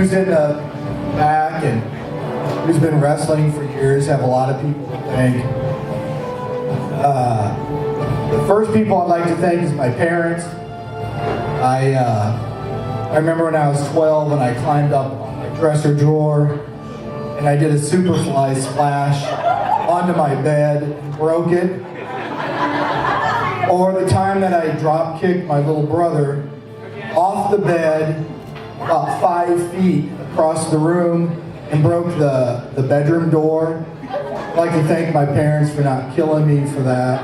who's in the back and who's been wrestling for years, have a lot of people to thank. The first people I'd like to thank is my parents. I remember when I was 12 and I climbed up on my dresser drawer and I did a superfly splash onto my bed and broke it. Or the time that I drop kicked my little brother off the bed about 5 feet across the room and broke the bedroom door. I'd like to thank my parents for not killing me for that.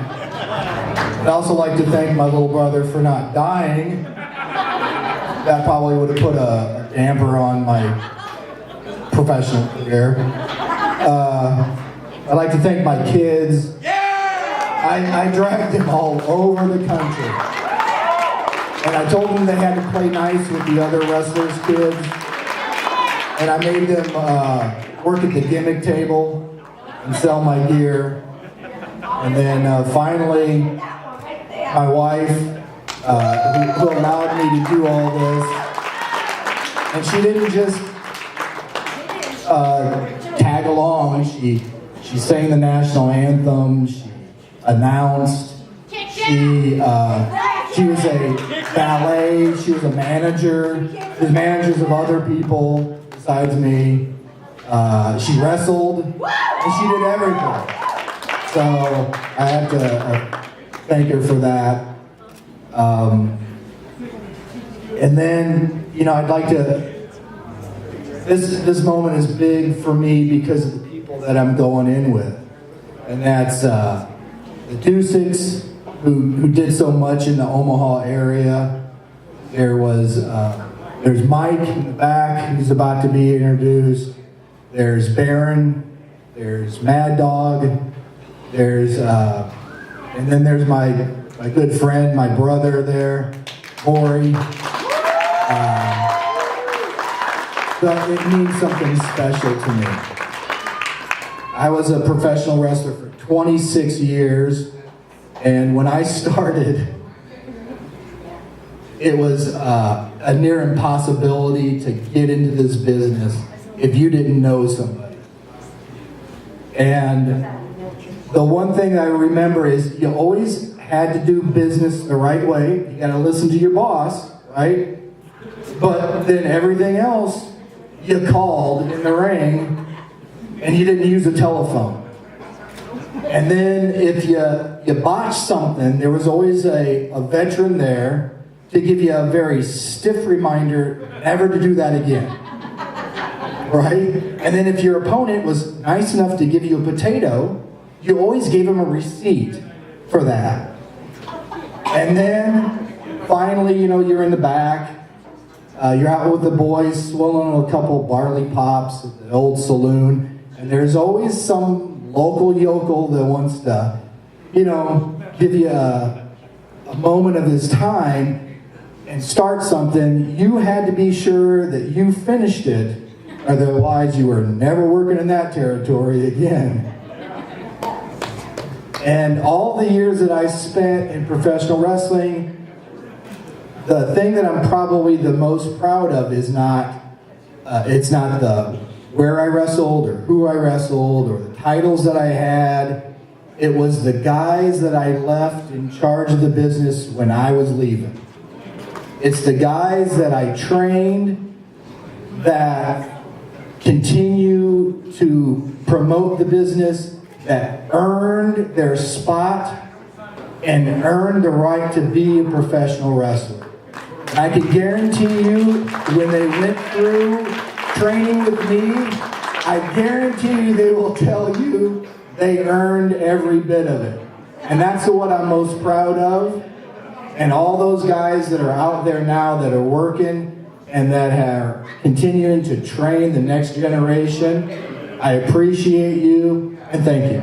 I'd also like to thank my little brother for not dying. That probably would have put a damper on my professional career. I'd like to thank my kids. I dragged them all over the country. And I told them they had to play nice with the other wrestlers' kids. And I made them work at the gimmick table and sell my gear. And then finally, my wife, who allowed me to do all this. And she didn't just tag along. She sang the national anthem. She announced. She was a ballet. She was a manager. She was managers of other people besides me. She wrestled, and she did everything. So I have to thank her for that. And then, I'd like to, this moment is big for me because of the people that I'm going in with. And that's the Dusicks, who did so much in the Omaha area. There's Mike in the back, who's about to be introduced. There's Baron. There's Mad Dog. And then there's my good friend, my brother there, Maury. But it means something special to me. I was a professional wrestler for 26 years, and when I started, it was a near impossibility to get into this business if you didn't know somebody. And the one thing I remember is you always had to do business the right way. You got to listen to your boss, right? But then everything else you called in the ring, and you didn't use a telephone. And then if you botched something, there was always a veteran there to give you a very stiff reminder never to do that again. Right? And then if your opponent was nice enough to give you a potato, you always gave him a receipt for that. And then finally, you're in the back. You're out with the boys, swilling a couple barley pops at the old saloon. And there's always some local yokel that wants to, give you a moment of his time and start something. You had to be sure that you finished it, otherwise you were never working in that territory again. And all the years that I spent in professional wrestling, the thing that I'm probably the most proud of is it's not the where I wrestled or who I wrestled or the titles that I had. It was the guys that I left in charge of the business when I was leaving. It's the guys that I trained that continue to promote the business, that earned their spot and earned the right to be a professional wrestler. And I can guarantee you, when they went through training with me, I guarantee you they will tell you they earned every bit of it. And that's what I'm most proud of. And all those guys that are out there now that are working and that are continuing to train the next generation, I appreciate you and thank you.